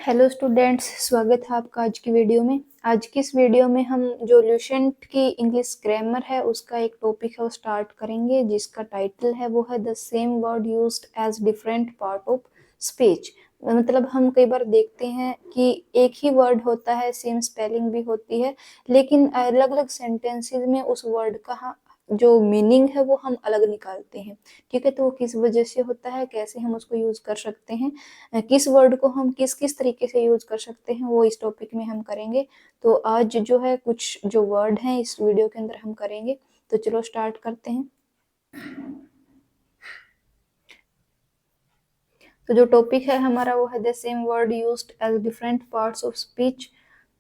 Hello students, स्वागत है आपका आज की वीडियो में। आज की इस वीडियो में हम जो ल्यूसेंट की इंग्लिश ग्रामर है उसका एक टॉपिक है वो स्टार्ट करेंगे, जिसका टाइटल है वो है the same word used as different part of speech. मतलब हम कई बार देखते हैं कि एक ही वर्ड होता है, सेम स्पेलिंग भी होती है, लेकिन अलग अलग सेंटेंसेस में उस वर्ड का जो मीनिंग है वो हम अलग निकालते हैं। ठीक है, तो वो किस वजह से होता है, कैसे हम उसको यूज कर सकते हैं, किस वर्ड को हम किस किस तरीके से यूज कर सकते हैं, वो इस टॉपिक में हम करेंगे। तो आज जो है कुछ जो वर्ड हैं इस वीडियो के अंदर हम करेंगे। तो चलो स्टार्ट करते हैं। तो जो टॉपिक है हमारा वो है the same word used as different parts of speech.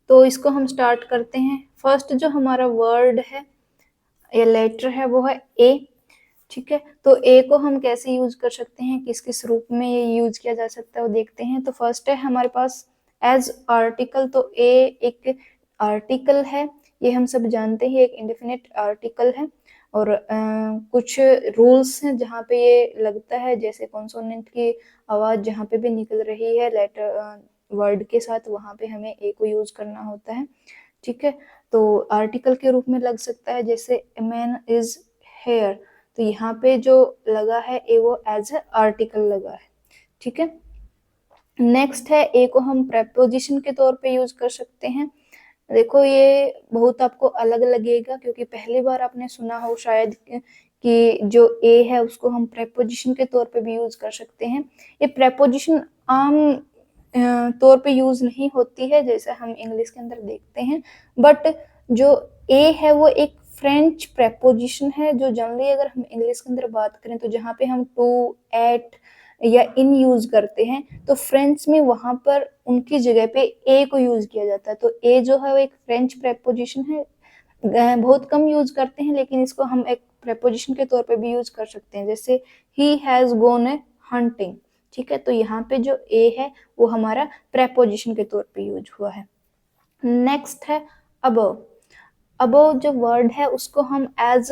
तो इसको हम स्टार्ट करते हैं। फर्स्ट जो हमारा वर्ड है या लेटर है वो है ए। ठीक है, तो ए को हम कैसे यूज कर सकते हैं, किस किस रूप में ये यूज किया जा सकता है वो देखते हैं। तो फर्स्ट है हमारे पास एज आर्टिकल। तो ए एक आर्टिकल है, ये हम सब जानते हैं, एक इंडेफिनिट आर्टिकल है। और कुछ रूल्स हैं जहाँ पे ये लगता है, जैसे कॉन्सोनेंट की आवाज जहाँ पे भी निकल रही है लेटर वर्ड के साथ, वहां पे हमें ए को यूज करना होता है। ठीक है, तो आर्टिकल के रूप में लग सकता है, जैसे मैन इज हेयर। तो यहाँ पे जो लगा है ए वो एज ए आर्टिकल लगा है। ठीक है, नेक्स्ट है ए को हम प्रेपोजिशन के तौर पे यूज कर सकते हैं। देखो ये बहुत आपको अलग लगेगा, क्योंकि पहली बार आपने सुना हो शायद कि जो ए है उसको हम प्रेपोजिशन के तौर पे भी यूज कर सकते हैं। ये प्रेपोजिशन आम तौर पे यूज नहीं होती है जैसे हम इंग्लिश के अंदर देखते हैं, बट जो ए है वो एक फ्रेंच प्रेपोजिशन है, जो जनरली अगर हम इंग्लिश के अंदर बात करें तो जहाँ पे हम टू, एट या इन यूज करते हैं, तो फ्रेंच में वहां पर उनकी जगह पे ए को यूज किया जाता है। तो ए जो है वो एक फ्रेंच प्रेपोजिशन है, बहुत कम यूज करते हैं, लेकिन इसको हम एक प्रेपोजिशन के तौर पे भी यूज कर सकते हैं, जैसे he has gone A hunting. ठीक है, तो यहाँ पे जो ए है वो हमारा प्रेपोजिशन के तौर पे यूज हुआ है। नेक्स्ट है अबव। अबव जो वर्ड है उसको हम एज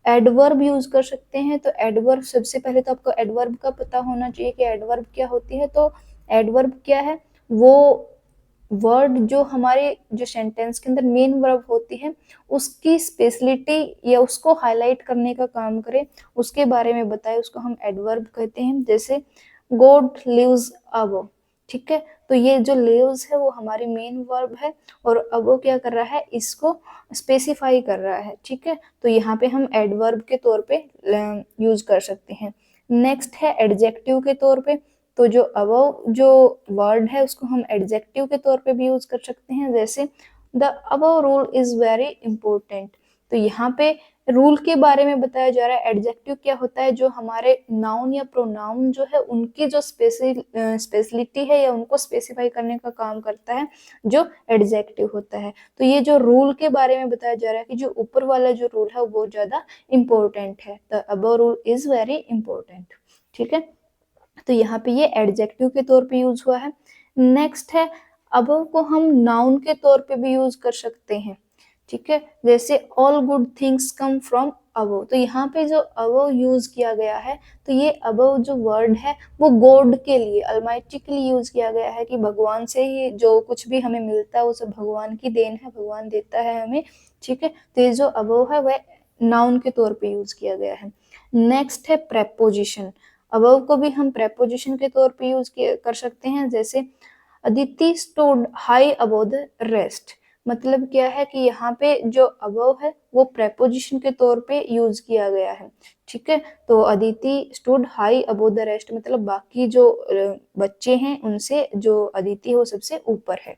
एडवर्ब यूज कर सकते हैं। तो एडवर्ब, सबसे पहले तो आपको एडवर्ब का पता होना चाहिए कि एडवर्ब क्या होती है। तो एडवर्ब क्या है, वो वर्ड जो हमारे जो सेंटेंस के अंदर मेन वर्ब होती है उसकी स्पेशलिटी या उसको हाईलाइट करने का काम करे, उसके बारे में बताए, उसको हम एडवर्ब कहते हैं। जैसे गॉड लिव्स अबव। ठीक है, तो ये जो लिव्स है वो हमारी मेन वर्ब है, और अबव क्या कर रहा है, इसको स्पेसिफाई कर रहा है। ठीक है, तो यहाँ पे हम एडवर्ब के तौर पे यूज कर सकते हैं। नेक्स्ट है एडजेक्टिव के तौर पे। तो जो अबव जो वर्ड है उसको हम एडजेक्टिव के तौर पे भी यूज कर सकते हैं, जैसे the above rule is very important. तो यहाँ पे रूल के बारे में बताया जा रहा है। एडजेक्टिव क्या होता है, जो हमारे नाउन या प्रोनाउन जो है उनकी जो स्पेशलिटी है या उनको स्पेसिफाई करने का काम करता है, जो एडजेक्टिव होता है। तो ये जो रूल के बारे में बताया जा रहा है कि जो ऊपर वाला जो रूल है वो ज्यादा इंपॉर्टेंट है, the above rule is very important. ठीक है, तो यहाँ पे ये एडजेक्टिव के तौर पे यूज हुआ है। नेक्स्ट है अबव को हम नाउन के तौर पे भी यूज कर सकते हैं। ठीक है, जैसे all good things come from above. तो यहाँ पे जो अबव यूज किया गया है, तो ये अबव जो वर्ड है वो गॉड के लिए, अलमाइटी के लिए यूज किया गया है, कि भगवान से ही जो कुछ भी हमें मिलता है वो सब भगवान की देन है, भगवान देता है हमें। ठीक है, तो ये जो अबव है वह नाउन के तौर पे यूज किया गया है। नेक्स्ट है प्रेपोजिशन। अबव को भी हम प्रेपोजिशन के तौर पे यूज कर सकते हैं, जैसे Aditi stood high above the rest. मतलब क्या है कि यहाँ पे जो अबव है वो प्रेपोजिशन के तौर पे यूज किया गया है। ठीक है, तो Aditi stood high above the rest मतलब बाकी जो बच्चे हैं उनसे जो अदिति है वो सबसे ऊपर है।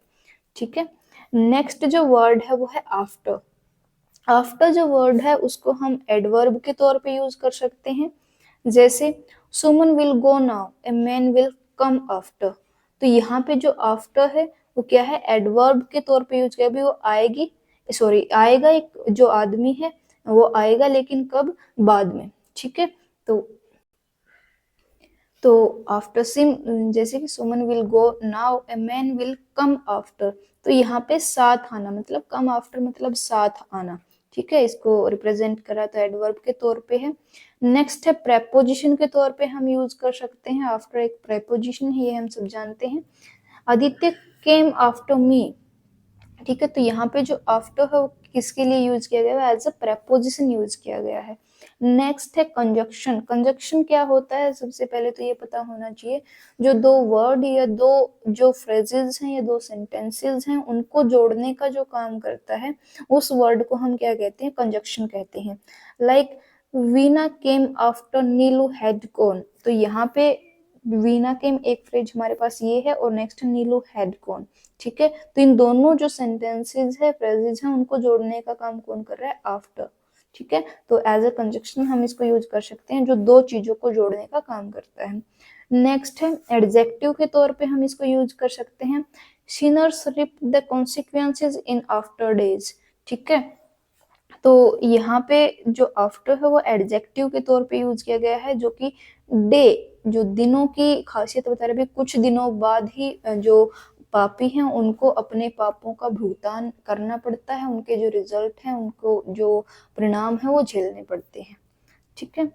ठीक है, नेक्स्ट जो वर्ड है वो है आफ्टर। आफ्टर जो वर्ड है उसको हम एडवर्ब के तौर पे यूज कर सकते हैं, जैसे Suman will go now, a man will come after. तो यहाँ पे जो आफ्टर है वो क्या है, एडवर्ब के तौर पे यूज किया। अभी वो आएगी, सॉरी आएगा, एक जो आदमी है वो आएगा, लेकिन कब, बाद में। ठीक है, तो आफ्टर सिम, जैसे कि Suman will go now, a man will come after. तो यहाँ पे साथ आना, मतलब कम आफ्टर मतलब साथ आना। ठीक है, इसको रिप्रेजेंट करा तो एडवर्ब के तौर पे है। नेक्स्ट है प्रेपोजिशन के तौर पे हम यूज कर सकते हैं। आफ्टर एक प्रेपोजिशन है, ये हम सब जानते हैं। आदित्य केम आफ्टर मी, ठीक है। तो यहाँ पे जो आफ्टर है वो किसके लिए यूज किया गया है, एज अ प्रेपोजिशन यूज किया गया है। नेक्स्ट है कंजक्शन। कंजक्शन क्या होता है, सबसे पहले तो ये पता होना चाहिए, जो दो वर्ड या दो जो फ्रेजेस हैं या दो सेंटेंसेस हैं उनको जोड़ने का जो काम करता है उस वर्ड को हम क्या कहते हैं, कंजक्शन कहते हैं। Like Veena came after Neelu had gone, तो यहाँ पे वीना केम एक फ्रेज हमारे पास ये है और नेक्स्ट नीलू हैड गॉन, ठीक है। तो इन दोनों जो सेंटेंसेस है फ्रेजेस हैं उनको जोड़ने का काम कौन कर रहा है, आफ्टर, ठीक है। तो एज अ कंजक्शन हम इसको यूज कर सकते हैं जो दो चीजों को जोड़ने का काम करता है। नेक्स्ट है एडजेक्टिव के तौर पे हम इसको यूज कर सकते हैं, sinners reap the consequences in after days, ठीक है। तो यहाँ पे जो आफ्टर है वो एडजेक्टिव के तौर पे यूज किया गया है, जो कि डे जो दिनों की खासियत बता रहे, कुछ दिनों बाद ही जो पापी हैं उनको अपने पापों का भुगतान करना पड़ता है, उनके जो रिजल्ट हैं, उनको जो परिणाम है वो झेलने पड़ते हैं, ठीक है।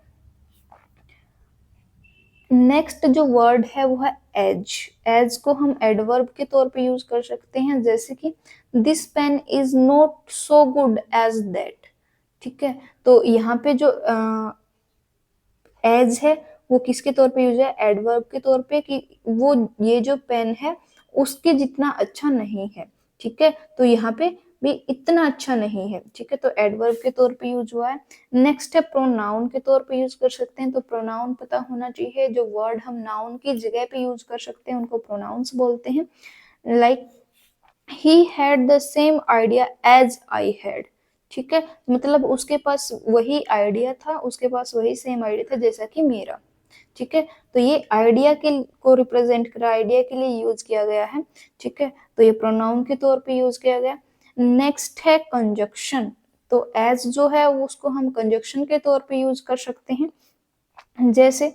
नेक्स्ट जो वर्ड है वो है एज। एज को हम एडवर्ब के तौर पे यूज कर सकते हैं, जैसे कि this pen is not so good as that, ठीक है। तो यहाँ पे जो एज है वो किसके तौर पे यूज है, एडवर्ब के तौर पे, कि वो ये जो पेन है उसके जितना अच्छा नहीं है, ठीक है। तो यहाँ पे भी इतना अच्छा नहीं है, ठीक है। तो एडवर्ब के तौर पे यूज हुआ है। नेक्स्ट है प्रोनाउन के तौर पे यूज कर सकते हैं। तो प्रोनाउन पता होना चाहिए, जो वर्ड हम नाउन की जगह पे यूज कर सकते हैं उनको प्रोनाउंस बोलते हैं। Like he had the same idea as I had, ठीक है। मतलब उसके पास वही आइडिया था, उसके पास वही सेम आइडिया था जैसा कि मेरा, ठीक है। तो ये आइडिया के को रिप्रेजेंट कर आइडिया के लिए यूज किया गया है, ठीक है। तो ये प्रोनाउन के तौर पे यूज किया गया। नेक्स्ट है कंजक्शन। तो एज जो है उसको हम कंजक्शन के तौर पे यूज कर सकते हैं, जैसे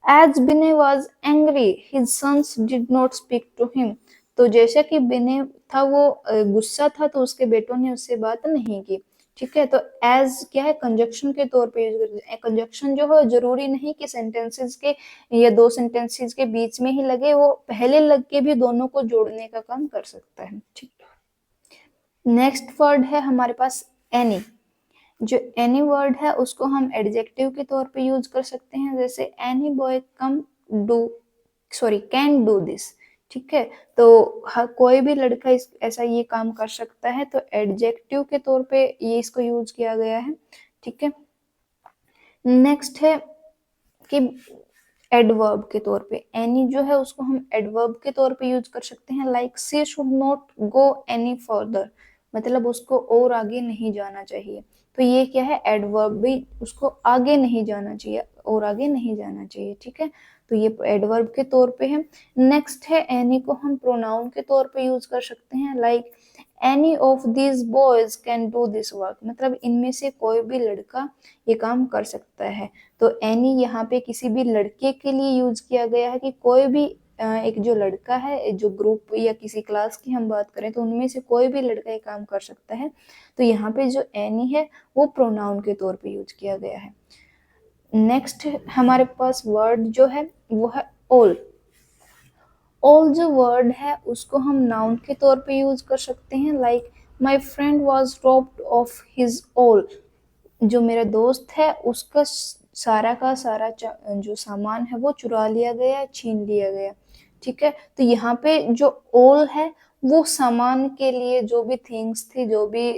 as Binnie was angry his sons did not speak to him. तो जैसा कि बिने था वो गुस्सा था तो उसके बेटों ने उससे बात नहीं की, ठीक है। तो एज क्या है, कंजक्शन के तौर पे यूज करते हैं। कंजक्शन जो है जरूरी नहीं कि सेंटेंसेस के या दो सेंटेंसेस के बीच में ही लगे, वो पहले लग के भी दोनों को जोड़ने का काम कर सकता है, ठीक। नेक्स्ट वर्ड है हमारे पास एनी। जो एनी वर्ड है उसको हम एडजेक्टिव के तौर पे यूज कर सकते हैं, जैसे any boy come do can do this, ठीक है। तो हर कोई भी लड़का ऐसा ये काम कर सकता है, तो एडजेक्टिव के तौर पे ये इसको यूज किया गया है, ठीक है। नेक्स्ट है कि एडवर्ब के तौर पे एनी जो है उसको हम एडवर्ब के तौर पे यूज कर सकते हैं। Like she should not go any further, मतलब उसको और आगे नहीं जाना चाहिए। तो ये क्या है, एडवर्ब भी, उसको आगे नहीं जाना चाहिए, और आगे नहीं जाना चाहिए, ठीक है। तो ये एडवर्ब के तौर पे है। नेक्स्ट है एनी को हम प्रोनाउन के तौर पे यूज कर सकते हैं। Like any of this boys can do this work, मतलब इनमें से कोई भी लड़का ये काम कर सकता है। तो एनी यहाँ पे किसी भी लड़के के लिए यूज किया गया है, कि कोई भी एक जो लड़का है, जो ग्रुप या किसी क्लास की हम बात करें तो उनमें से कोई भी लड़का ये काम कर सकता है। तो यहाँ पे जो एनी है वो प्रोनाउन के तौर पे यूज किया गया है। नेक्स्ट हमारे पास वर्ड जो है वो है ऑल। ऑल जो वर्ड है उसको हम नाउन के तौर पे यूज कर सकते हैं। Like my friend was robbed of his all, जो मेरा दोस्त है उसका सारा का सारा जो सामान है वो चुरा लिया गया, छीन लिया गया, ठीक है। तो यहाँ पे जो ऑल है वो सामान के लिए, जो भी थिंग्स थी, जो भी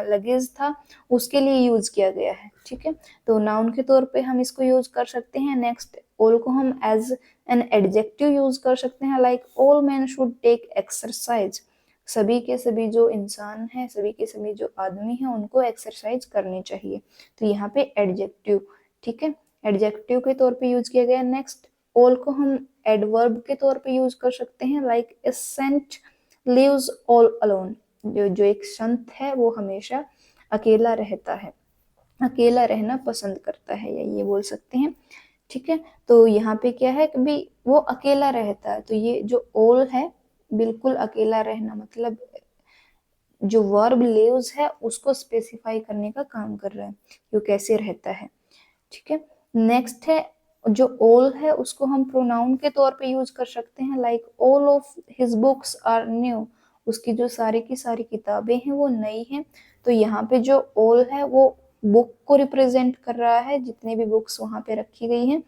लगेज था उसके लिए यूज किया गया है, ठीक है। तो नाउन के तौर पे हम इसको यूज कर सकते हैं। नेक्स्ट ऑल को हम एज एन एडजेक्टिव यूज कर सकते हैं। Like all man should take exercise, सभी के सभी जो इंसान हैं, सभी के सभी जो आदमी हैं उनको एक्सरसाइज करनी चाहिए। तो यहाँ पे एडजेक्टिव, ठीक है, एडजेक्टिव के तौर पे यूज किया गया। नेक्स्ट ऑल को हम एडवर्ब के तौर पे यूज कर सकते हैं। Like a saint lives all alone, जो एक संत है वो हमेशा अकेला रहता है, अकेला रहना पसंद करता है, या ये बोल सकते हैं, ठीक है। तो यहाँ पे क्या है कि भी वो अकेला रहता है, तो ये जो ऑल है बिल्कुल अकेला रहना, मतलब जो वर्ब लिव्स है उसको स्पेसिफाई करने का काम कर रहा है, वो कैसे रहता है, ठीक है। नेक्स्ट है जो ऑल है उसको हम प्रोनाउन के तौर पे यूज कर सकते हैं, like all of his books are new, उसकी जो सारी की सारी किताबें हैं वो नई हैं। तो यहाँ पे जो ऑल है वो बुक को रिप्रेजेंट कर रहा है, जितने भी बुक्स वहां पे रखी गई हैं,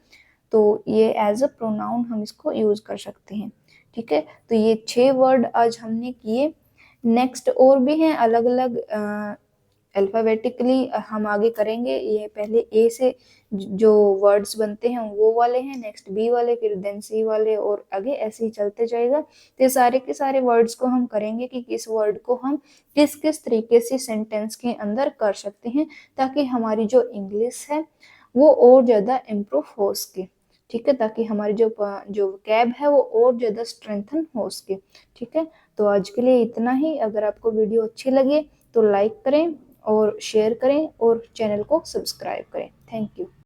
तो ये एज अ प्रोनाउन हम इसको यूज कर सकते हैं। ठीक है, तो ये 6 वर्ड आज हमने किए। नेक्स्ट और भी हैं अलग अलग अल्फाबेटिकली हम आगे करेंगे। ये पहले ए से जो वर्ड्स बनते हैं वो वाले हैं, नेक्स्ट बी वाले, फिर देन सी वाले, और आगे ऐसे ही चलते जाएगा। तो ये सारे के सारे वर्ड्स को हम करेंगे कि किस वर्ड को हम किस किस तरीके से सेंटेंस के अंदर कर सकते हैं, ताकि हमारी जो इंग्लिश है वो और ज़्यादा इम्प्रूव हो सके। ठीक है, ताकि हमारी जो कैब है वो और ज़्यादा स्ट्रेंथन हो सके। ठीक है, तो आज के लिए इतना ही। अगर आपको वीडियो अच्छी लगे तो लाइक करें और शेयर करें और चैनल को सब्सक्राइब करें। Thank you.